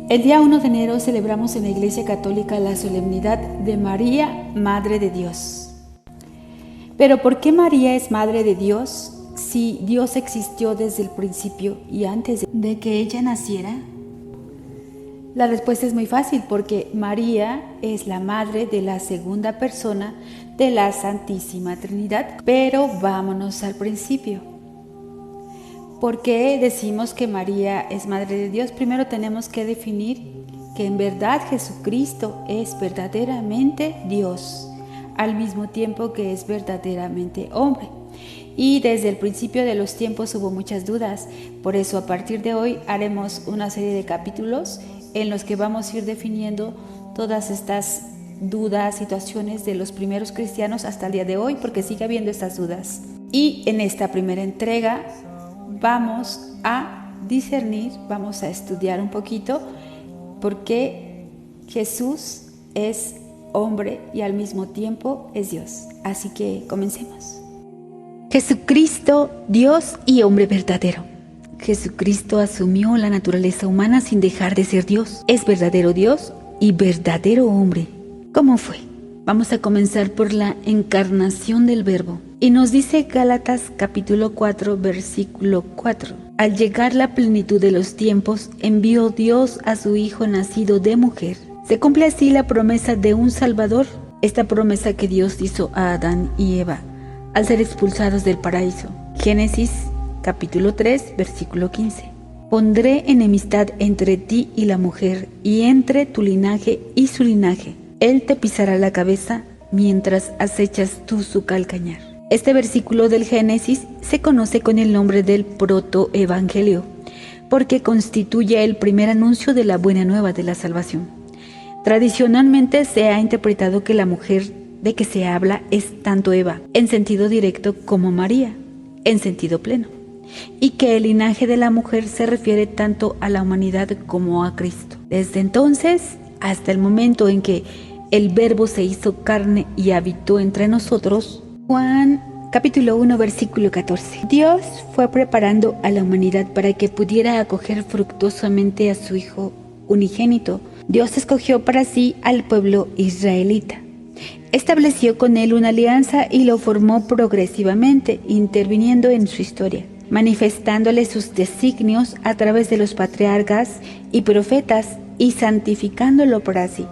El día 1 de enero celebramos en la Iglesia Católica la solemnidad de María, Madre de Dios. Pero ¿por qué María es Madre de Dios si Dios existió desde el principio y antes de que ella naciera? La respuesta es muy fácil, porque María es la madre de la segunda persona de la Santísima Trinidad. Pero vámonos al principio. ¿Por qué decimos que María es Madre de Dios? Primero tenemos que definir que en verdad Jesucristo es verdaderamente Dios, al mismo tiempo que es verdaderamente hombre. Y desde el principio de los tiempos hubo muchas dudas. Por eso a partir de hoy haremos una serie de capítulos en los que vamos a ir definiendo todas estas dudas, situaciones de los primeros cristianos hasta el día de hoy, porque sigue habiendo estas dudas. Y en esta primera entrega vamos a discernir, vamos a estudiar un poquito por qué Jesús es hombre y al mismo tiempo es Dios. Así que comencemos. Jesucristo, Dios y hombre verdadero. Jesucristo asumió la naturaleza humana sin dejar de ser Dios. Es verdadero Dios y verdadero hombre. ¿Cómo fue? Vamos a comenzar por la encarnación del Verbo. Y nos dice Gálatas capítulo 4, versículo 4. Al llegar la plenitud de los tiempos, envió Dios a su Hijo nacido de mujer. Se cumple así la promesa de un Salvador, esta promesa que Dios hizo a Adán y Eva al ser expulsados del paraíso. Génesis capítulo 3, versículo 15. Pondré enemistad entre ti y la mujer, y entre tu linaje y su linaje. Él te pisará la cabeza, mientras acechas tú su calcañar. Este versículo del Génesis se conoce con el nombre del protoevangelio, porque constituye el primer anuncio de la buena nueva de la salvación. Tradicionalmente se ha interpretado que la mujer de que se habla es tanto Eva, en sentido directo, como María, en sentido pleno, y que el linaje de la mujer se refiere tanto a la humanidad como a Cristo. Desde entonces hasta el momento en que el Verbo se hizo carne y habitó entre nosotros, Juan capítulo 1, versículo 14. Dios fue preparando a la humanidad para que pudiera acoger fructuosamente a su Hijo unigénito. Dios escogió para sí al pueblo israelita. Estableció con él una alianza y lo formó progresivamente, interviniendo en su historia, manifestándole sus designios a través de los patriarcas y profetas y santificándolo para sí.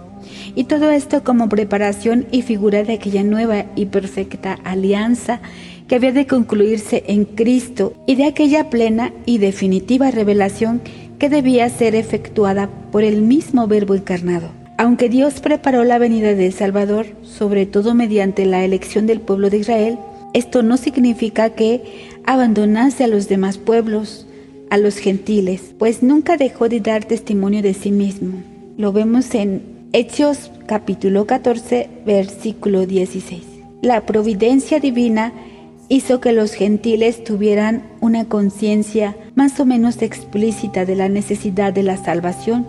Y todo esto como preparación y figura de aquella nueva y perfecta alianza que había de concluirse en Cristo, y de aquella plena y definitiva revelación que debía ser efectuada por el mismo Verbo encarnado. Aunque Dios preparó la venida del Salvador, sobre todo mediante la elección del pueblo de Israel, esto no significa que abandonase a los demás pueblos, a los gentiles, pues nunca dejó de dar testimonio de sí mismo. Lo vemos en Hechos capítulo 14, versículo 16. La providencia divina hizo que los gentiles tuvieran una conciencia más o menos explícita de la necesidad de la salvación,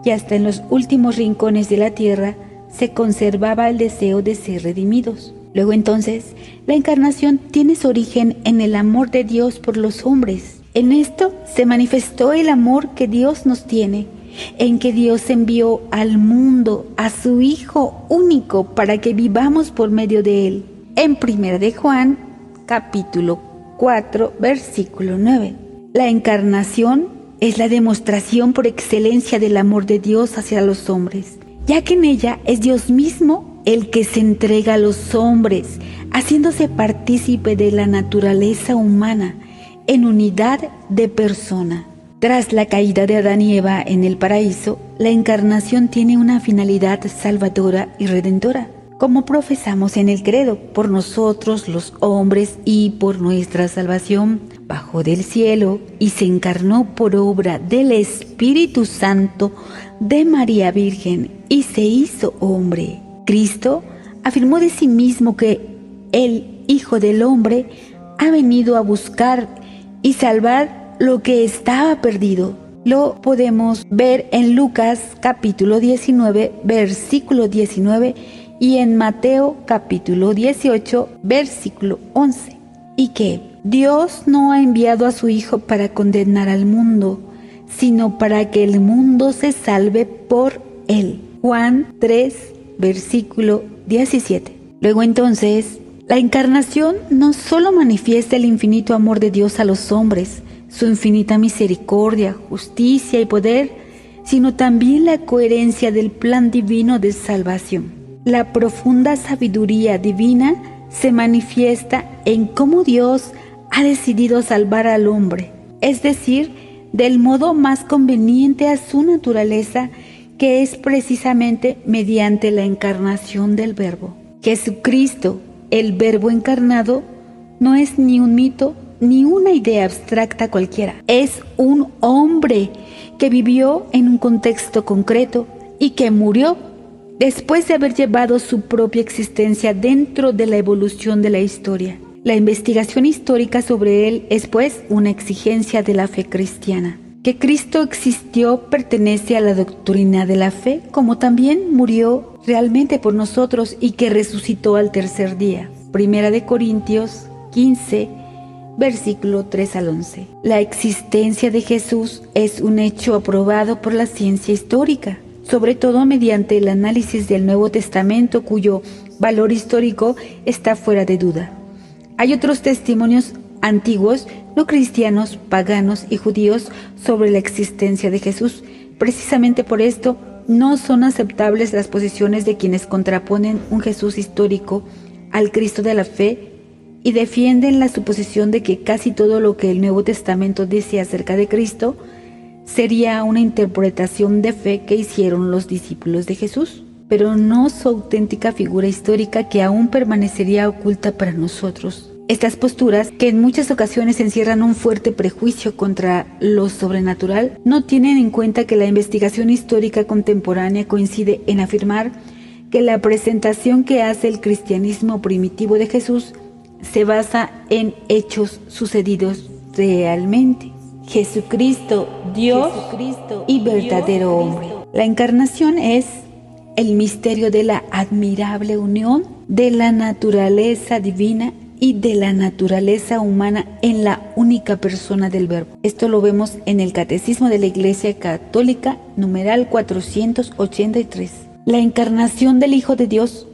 y hasta en los últimos rincones de la tierra se conservaba el deseo de ser redimidos. Luego entonces, la encarnación tiene su origen en el amor de Dios por los hombres. En esto se manifestó el amor que Dios nos tiene, en que Dios envió al mundo a su Hijo único para que vivamos por medio de Él. En 1 de Juan, capítulo 4, versículo 9. La encarnación es la demostración por excelencia del amor de Dios hacia los hombres, ya que en ella es Dios mismo el que se entrega a los hombres, haciéndose partícipe de la naturaleza humana en unidad de persona. Tras la caída de Adán y Eva en el paraíso, la encarnación tiene una finalidad salvadora y redentora, como profesamos en el credo: por nosotros los hombres y por nuestra salvación, bajó del cielo y se encarnó por obra del Espíritu Santo de María Virgen y se hizo hombre. Cristo afirmó de sí mismo que el Hijo del Hombre ha venido a buscar y salvar lo que estaba perdido. Lo podemos ver en Lucas capítulo 19, versículo 19, y en Mateo capítulo 18, versículo 11. Y que Dios no ha enviado a su Hijo para condenar al mundo, sino para que el mundo se salve por él. Juan 3, versículo 17. Luego entonces, la encarnación no solo manifiesta el infinito amor de Dios a los hombres, su infinita misericordia, justicia y poder, sino también la coherencia del plan divino de salvación. La profunda sabiduría divina se manifiesta en cómo Dios ha decidido salvar al hombre, es decir, del modo más conveniente a su naturaleza, que es precisamente mediante la encarnación del Verbo. Jesucristo, el Verbo encarnado, no es ni un mito ni una idea abstracta cualquiera. Es un hombre que vivió en un contexto concreto y que murió después de haber llevado su propia existencia dentro de la evolución de la historia. La investigación histórica sobre él es, pues, una exigencia de la fe cristiana. Que Cristo existió pertenece a la doctrina de la fe, como también murió realmente por nosotros y que resucitó al tercer día. Primera de Corintios 15, versículo 3 al 11. La existencia de Jesús es un hecho aprobado por la ciencia histórica, sobre todo mediante el análisis del Nuevo Testamento, cuyo valor histórico está fuera de duda. Hay otros testimonios antiguos, no cristianos, paganos y judíos, sobre la existencia de Jesús. Precisamente por esto, no son aceptables las posiciones de quienes contraponen un Jesús histórico al Cristo de la fe y defienden la suposición de que casi todo lo que el Nuevo Testamento dice acerca de Cristo sería una interpretación de fe que hicieron los discípulos de Jesús, pero no su auténtica figura histórica, que aún permanecería oculta para nosotros. Estas posturas, que en muchas ocasiones encierran un fuerte prejuicio contra lo sobrenatural, no tienen en cuenta que la investigación histórica contemporánea coincide en afirmar que la presentación que hace el cristianismo primitivo de Jesús se basa en hechos sucedidos realmente. Jesucristo, Dios y verdadero hombre. La encarnación es el misterio de la admirable unión de la naturaleza divina y de la naturaleza humana en la única persona del Verbo. Esto lo vemos en el Catecismo de la Iglesia Católica, numeral 483. La encarnación del Hijo de Dios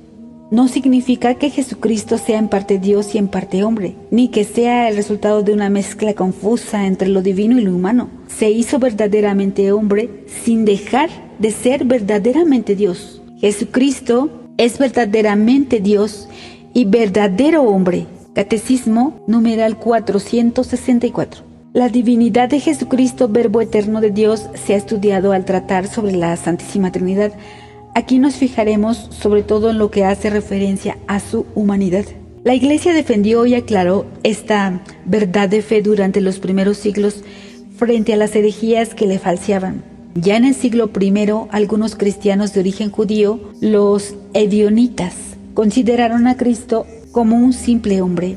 no significa que Jesucristo sea en parte Dios y en parte hombre, ni que sea el resultado de una mezcla confusa entre lo divino y lo humano. Se hizo verdaderamente hombre sin dejar de ser verdaderamente Dios. Jesucristo es verdaderamente Dios y verdadero hombre. Catecismo numeral 464. La divinidad de Jesucristo, Verbo eterno de Dios, se ha estudiado al tratar sobre la Santísima Trinidad. Aquí nos fijaremos sobre todo en lo que hace referencia a su humanidad. La Iglesia defendió y aclaró esta verdad de fe durante los primeros siglos frente a las herejías que le falseaban. Ya en el siglo I, algunos cristianos de origen judío, los ebionitas, consideraron a Cristo como un simple hombre,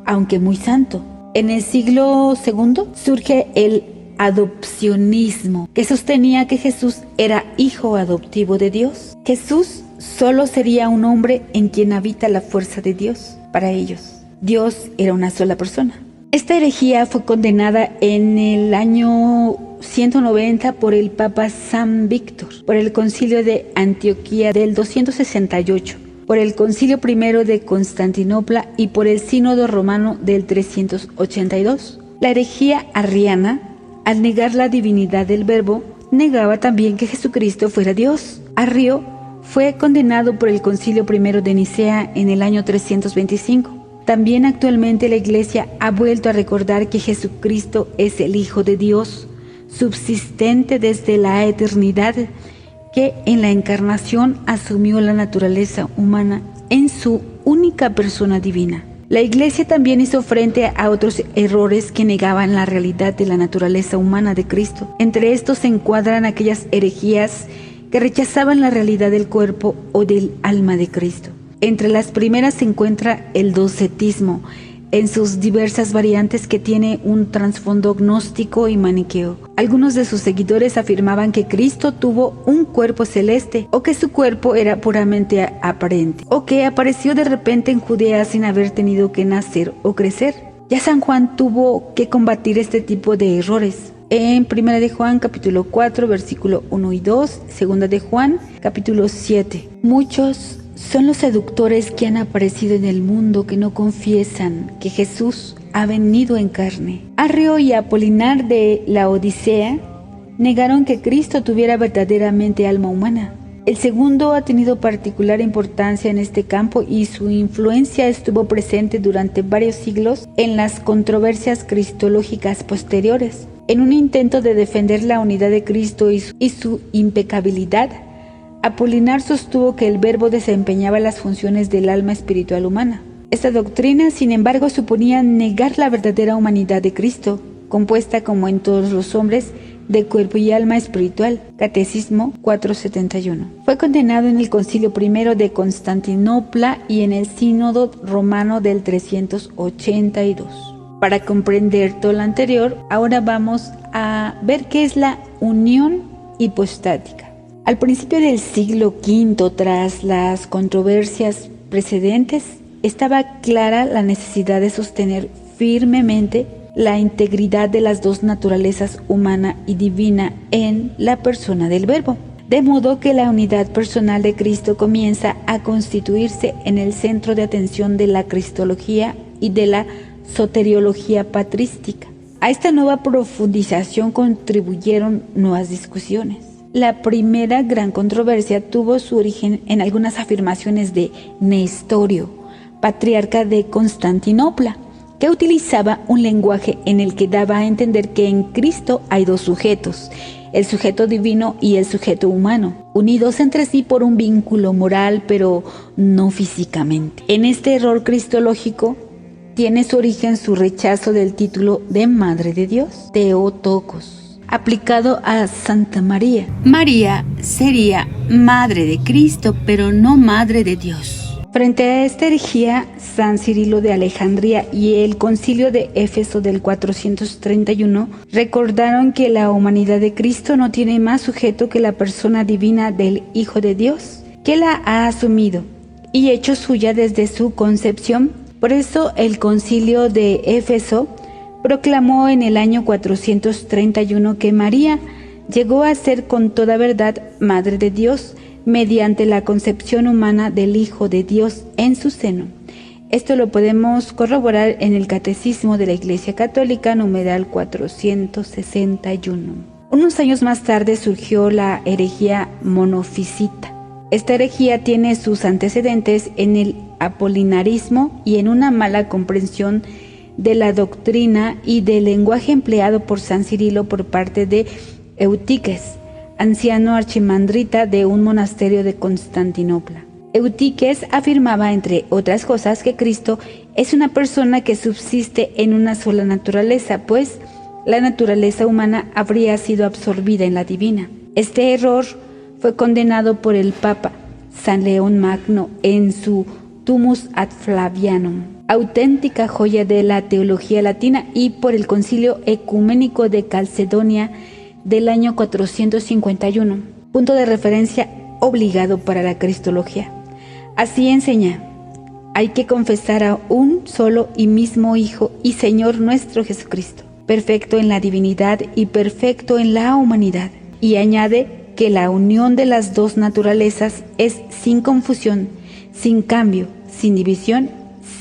aunque muy santo. En el siglo II surge el adopcionismo, que sostenía que Jesús era hijo adoptivo de Dios. Jesús solo sería un hombre en quien habita la fuerza de Dios. Para ellos, Dios era una sola persona. Esta herejía fue condenada en el año 190 por el Papa San Víctor, por el Concilio de Antioquía del 268, por el Concilio I de Constantinopla y por el Sínodo Romano del 382. La herejía arriana, al negar la divinidad del Verbo, negaba también que Jesucristo fuera Dios. Arrio fue condenado por el Concilio I de Nicea en el año 325. También actualmente la Iglesia ha vuelto a recordar que Jesucristo es el Hijo de Dios, subsistente desde la eternidad, que en la encarnación asumió la naturaleza humana en su única persona divina. La Iglesia también hizo frente a otros errores que negaban la realidad de la naturaleza humana de Cristo. Entre estos se encuadran aquellas herejías que rechazaban la realidad del cuerpo o del alma de Cristo. Entre las primeras se encuentra el docetismo, en sus diversas variantes, que tiene un trasfondo gnóstico y maniqueo. Algunos de sus seguidores afirmaban que Cristo tuvo un cuerpo celeste, o que su cuerpo era puramente aparente, o que apareció de repente en Judea sin haber tenido que nacer o crecer. Ya San Juan tuvo que combatir este tipo de errores. en 1 de Juan capítulo 4 versículo 1 y 2, 2 de Juan capítulo 7. Muchos son los seductores que han aparecido en el mundo que no confiesan que Jesús ha venido en carne. Arrio y Apolinar de la Odisea negaron que Cristo tuviera verdaderamente alma humana. El segundo ha tenido particular importancia en este campo y su influencia estuvo presente durante varios siglos en las controversias cristológicas posteriores. En un intento de defender la unidad de Cristo y su impecabilidad, Apolinar sostuvo que el Verbo desempeñaba las funciones del alma espiritual humana. Esta doctrina, sin embargo, suponía negar la verdadera humanidad de Cristo, compuesta como en todos los hombres, de cuerpo y alma espiritual. Catecismo 471. Fue condenado en el Concilio I de Constantinopla y en el Sínodo Romano del 382. Para comprender todo lo anterior, ahora vamos a ver qué es la unión hipostática. Al principio del siglo V, tras las controversias precedentes, estaba clara la necesidad de sostener firmemente la integridad de las dos naturalezas humana y divina en la persona del Verbo, de modo que la unidad personal de Cristo comienza a constituirse en el centro de atención de la cristología y de la soteriología patrística. A esta nueva profundización contribuyeron nuevas discusiones. La primera gran controversia tuvo su origen en algunas afirmaciones de Nestorio, patriarca de Constantinopla, que utilizaba un lenguaje en el que daba a entender que en Cristo hay dos sujetos, el sujeto divino y el sujeto humano, unidos entre sí por un vínculo moral, pero no físicamente. En este error cristológico tiene su origen su rechazo del título de Madre de Dios, Theotokos, aplicado a Santa María. María sería Madre de Cristo, pero no Madre de Dios. Frente a esta herejía, San Cirilo de Alejandría y el Concilio de Éfeso del 431 recordaron que la humanidad de Cristo no tiene más sujeto que la persona divina del Hijo de Dios, que la ha asumido y hecho suya desde su concepción. Por eso el Concilio de Éfeso proclamó en el año 431 que María llegó a ser con toda verdad Madre de Dios, mediante la concepción humana del Hijo de Dios en su seno. Esto lo podemos corroborar en el Catecismo de la Iglesia Católica, numeral 461. Unos años más tarde surgió la herejía monofisita. Esta herejía tiene sus antecedentes en el apolinarismo y en una mala comprensión de la doctrina y del lenguaje empleado por San Cirilo por parte de Eutiques, anciano archimandrita de un monasterio de Constantinopla. Eutiques afirmaba, entre otras cosas, que Cristo es una persona que subsiste en una sola naturaleza, pues la naturaleza humana habría sido absorbida en la divina. Este error fue condenado por el Papa San León Magno en su Tumus ad Flavianum, auténtica joya de la teología latina, y por el Concilio Ecuménico de Calcedonia del año 451, punto de referencia obligado para la cristología. Así enseña: hay que confesar a un solo y mismo Hijo y Señor nuestro Jesucristo, perfecto en la divinidad y perfecto en la humanidad. Y añade que la unión de las dos naturalezas es sin confusión, sin cambio, sin división,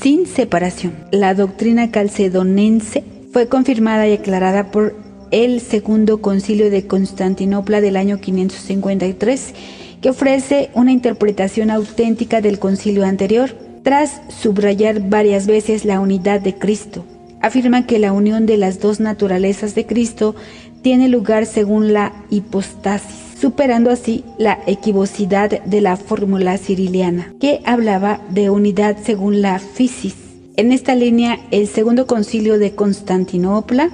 sin separación. La doctrina calcedonense fue confirmada y aclarada por el Segundo Concilio de Constantinopla del año 553, que ofrece una interpretación auténtica del concilio anterior. Tras subrayar varias veces la unidad de Cristo, afirma que la unión de las dos naturalezas de Cristo tiene lugar según la hipostasis, superando así la equivocidad de la fórmula ciriliana, que hablaba de unidad según la physis. En esta línea, el Segundo Concilio de Constantinopla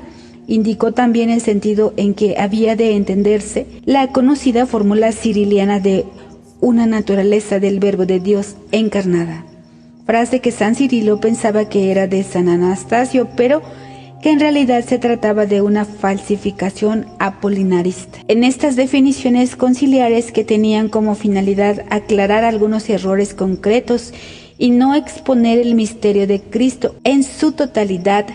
indicó también el sentido en que había de entenderse la conocida fórmula ciriliana de una naturaleza del Verbo de Dios encarnada, frase que San Cirilo pensaba que era de San Anastasio, pero que en realidad se trataba de una falsificación apolinarista. En estas definiciones conciliares, que tenían como finalidad aclarar algunos errores concretos y no exponer el misterio de Cristo en su totalidad,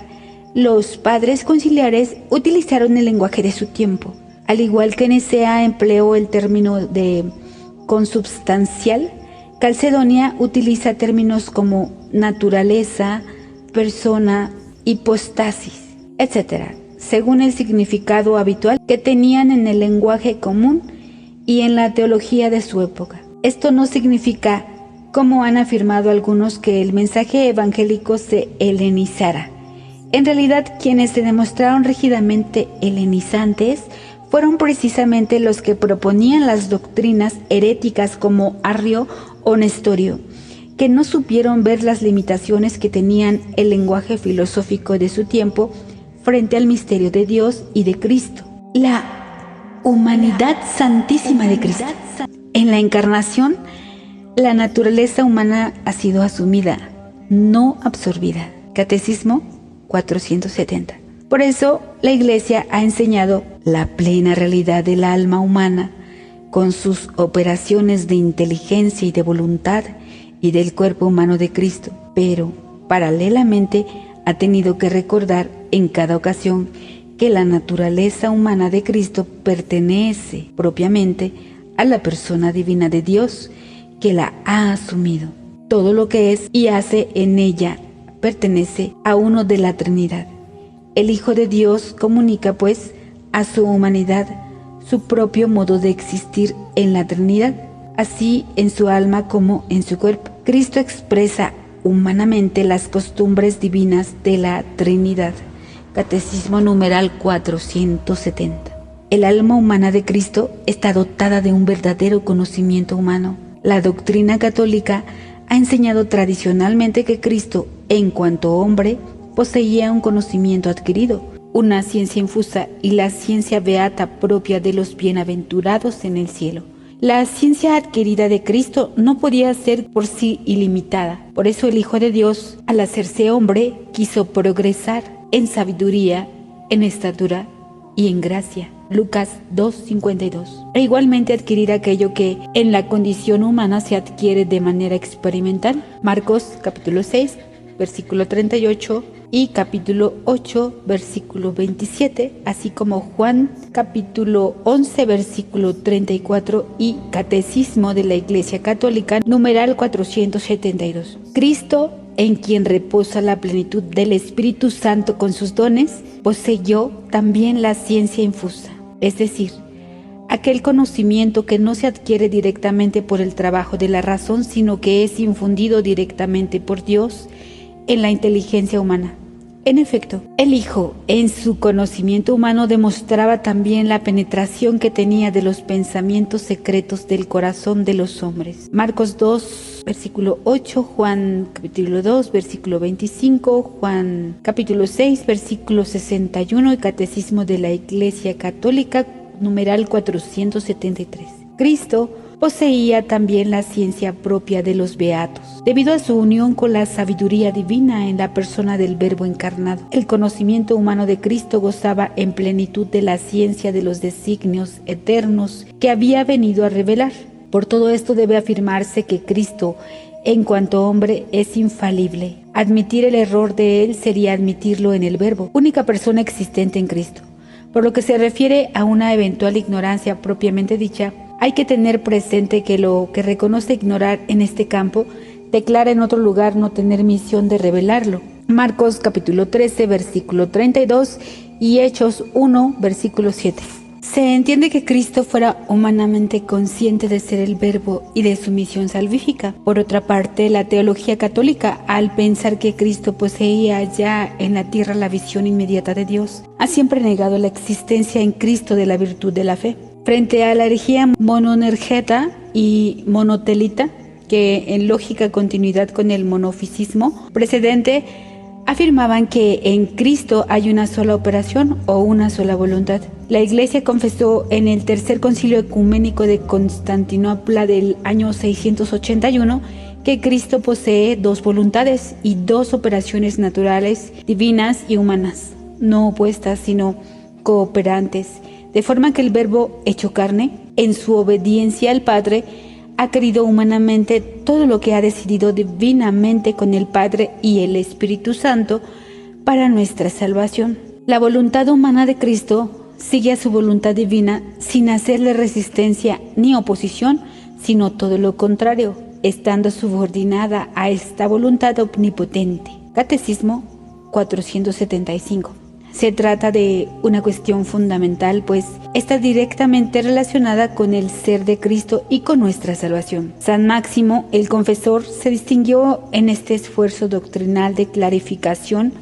Los padres conciliares utilizaron el lenguaje de su tiempo. Al igual que Nicea empleó el término de consubstancial, Calcedonia utiliza términos como naturaleza, persona, hipostasis, etc., según el significado habitual que tenían en el lenguaje común y en la teología de su época. Esto no significa, como han afirmado algunos, que el mensaje evangélico se helenizara. En realidad, quienes se demostraron rígidamente helenizantes fueron precisamente los que proponían las doctrinas heréticas como Arrio o Nestorio, que no supieron ver las limitaciones que tenían el lenguaje filosófico de su tiempo frente al misterio de Dios y de Cristo. La humanidad santísima de Cristo. En la encarnación, la naturaleza humana ha sido asumida, no absorbida. Catecismo 470. Por eso, la Iglesia ha enseñado la plena realidad del alma humana, con sus operaciones de inteligencia y de voluntad, y del cuerpo humano de Cristo, pero, paralelamente, ha tenido que recordar en cada ocasión que la naturaleza humana de Cristo pertenece propiamente a la persona divina de Dios, que la ha asumido. Todo lo que es y hace en ella pertenece a uno de la Trinidad. El Hijo de Dios comunica, pues, a su humanidad su propio modo de existir en la Trinidad, así en su alma como en su cuerpo. Cristo expresa humanamente las costumbres divinas de la Trinidad. Catecismo numeral 470. El alma humana de Cristo está dotada de un verdadero conocimiento humano. La doctrina católica ha enseñado tradicionalmente que Cristo, en cuanto hombre, poseía un conocimiento adquirido, una ciencia infusa y la ciencia beata propia de los bienaventurados en el cielo. La ciencia adquirida de Cristo no podía ser por sí ilimitada. Por eso el Hijo de Dios, al hacerse hombre, quiso progresar en sabiduría, en estatura y en gracia. Lucas 2:52. E igualmente adquirir aquello que en la condición humana se adquiere de manera experimental. Marcos capítulo 6, versículo 38 y capítulo 8, versículo 27, así como Juan capítulo 11, versículo 34 y Catecismo de la Iglesia Católica, numeral 472. Cristo, en quien reposa la plenitud del Espíritu Santo con sus dones, poseyó también la ciencia infusa, es decir, aquel conocimiento que no se adquiere directamente por el trabajo de la razón, sino que es infundido directamente por Dios en la inteligencia humana. En efecto, el Hijo, en su conocimiento humano, demostraba también la penetración que tenía de los pensamientos secretos del corazón de los hombres. Marcos 2, versículo 8, Juan capítulo 2, versículo 25, Juan capítulo 6, versículo 61 y Catecismo de la Iglesia Católica, numeral 473. Cristo poseía también la ciencia propia de los beatos, debido a su unión con la sabiduría divina en la persona del Verbo encarnado. El conocimiento humano de Cristo gozaba en plenitud de la ciencia de los designios eternos que había venido a revelar. Por todo esto debe afirmarse que Cristo, en cuanto hombre, es infalible. Admitir el error de él sería admitirlo en el Verbo, única persona existente en Cristo. Por lo que se refiere a una eventual ignorancia propiamente dicha, hay que tener presente que lo que reconoce ignorar en este campo, declara en otro lugar no tener misión de revelarlo. Marcos capítulo 13, versículo 32 y Hechos 1, versículo 7. Se entiende que Cristo fuera humanamente consciente de ser el Verbo y de su misión salvífica. Por otra parte, la teología católica, al pensar que Cristo poseía ya en la tierra la visión inmediata de Dios, ha siempre negado la existencia en Cristo de la virtud de la fe. Frente a la herejía mononergeta y monotelita, que en lógica continuidad con el monofisismo precedente, afirmaban que en Cristo hay una sola operación o una sola voluntad. La Iglesia confesó en el Tercer Concilio Ecuménico de Constantinopla del año 681 que Cristo posee dos voluntades y dos operaciones naturales, divinas y humanas, no opuestas sino cooperantes, de forma que el Verbo hecho carne, en su obediencia al Padre, ha querido humanamente todo lo que ha decidido divinamente con el Padre y el Espíritu Santo para nuestra salvación. La voluntad humana de Cristo sigue a su voluntad divina sin hacerle resistencia ni oposición, sino todo lo contrario, estando subordinada a esta voluntad omnipotente. Catecismo 475. Se trata de una cuestión fundamental, pues está directamente relacionada con el ser de Cristo y con nuestra salvación. San Máximo, el confesor, se distinguió en este esfuerzo doctrinal de clarificación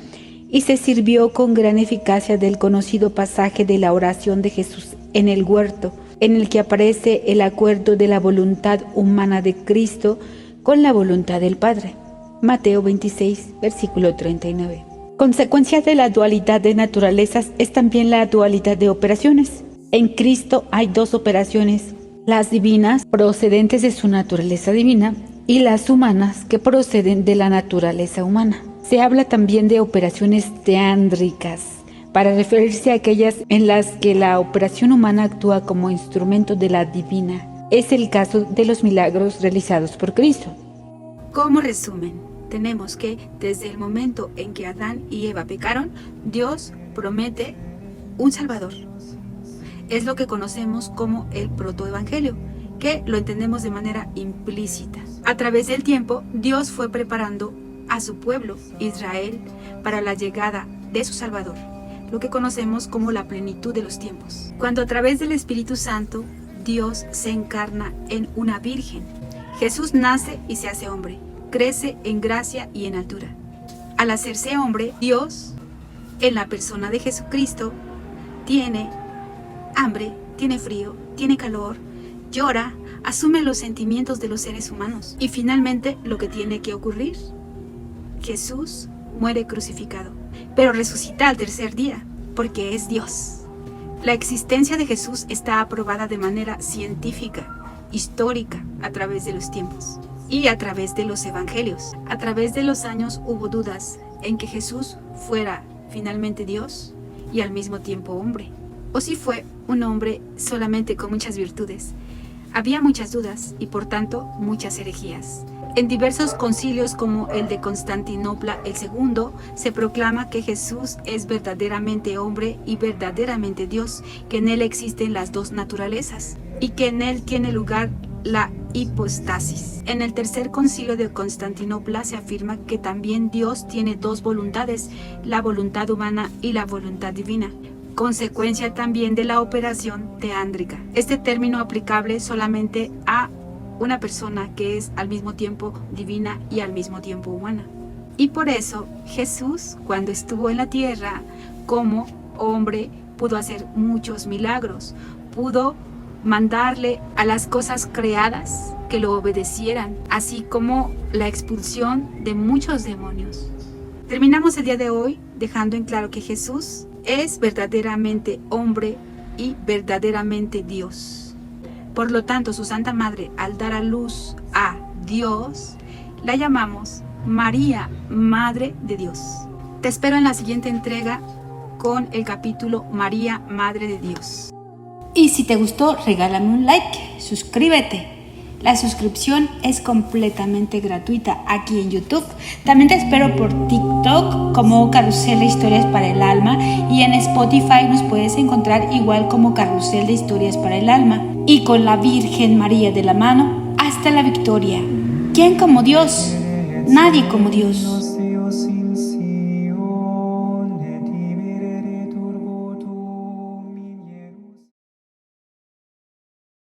y se sirvió con gran eficacia del conocido pasaje de la oración de Jesús en el huerto, en el que aparece el acuerdo de la voluntad humana de Cristo con la voluntad del Padre. Mateo 26, versículo 39. Consecuencia de la dualidad de naturalezas es también la dualidad de operaciones. En Cristo hay dos operaciones, las divinas, procedentes de su naturaleza divina, y las humanas, que proceden de la naturaleza humana. Se habla también de operaciones teándricas, para referirse a aquellas en las que la operación humana actúa como instrumento de la divina. Es el caso de los milagros realizados por Cristo. Como resumen, tenemos que desde el momento en que Adán y Eva pecaron, Dios promete un Salvador. Es lo que conocemos como el protoevangelio, que lo entendemos de manera implícita. A través del tiempo, Dios fue preparando a su pueblo, Israel, para la llegada de su Salvador, lo que conocemos como la plenitud de los tiempos. Cuando a través del Espíritu Santo, Dios se encarna en una virgen. Jesús nace y se hace hombre, crece en gracia y en altura. Al hacerse hombre, Dios, en la persona de Jesucristo, tiene hambre, tiene frío, tiene calor, llora, asume los sentimientos de los seres humanos. Y finalmente, lo que tiene que ocurrir, Jesús muere crucificado, pero resucita al tercer día, porque es Dios. La existencia de Jesús está aprobada de manera científica, histórica, a través de los tiempos y a través de los evangelios. A través de los años hubo dudas en que Jesús fuera finalmente Dios y al mismo tiempo hombre, o si fue un hombre solamente con muchas virtudes. Había muchas dudas y por tanto muchas herejías. En diversos concilios como el de Constantinopla el II se proclama que Jesús es verdaderamente hombre y verdaderamente Dios, que en él existen las dos naturalezas y que en él tiene lugar la hipostasis. En el tercer concilio de Constantinopla se afirma que también Dios tiene dos voluntades, la voluntad humana y la voluntad divina, consecuencia también de la operación teándrica. Este término aplicable solamente a una persona que es al mismo tiempo divina y al mismo tiempo humana. Y por eso Jesús, cuando estuvo en la tierra como hombre, pudo hacer muchos milagros, pudo mandarle a las cosas creadas que lo obedecieran, así como la expulsión de muchos demonios. Terminamos el día de hoy dejando en claro que Jesús es verdaderamente hombre y verdaderamente Dios. Por lo tanto, su Santa Madre, al dar a luz a Dios, la llamamos María, Madre de Dios. Te espero en la siguiente entrega con el capítulo María, Madre de Dios. Y si te gustó, regálame un like, suscríbete. La suscripción es completamente gratuita aquí en YouTube. También te espero por TikTok como Carrusel de Historias para el Alma, y en Spotify nos puedes encontrar igual como Carrusel de Historias para el Alma. Y con la Virgen María de la mano hasta la victoria. ¿Quién como Dios? Nadie como Dios.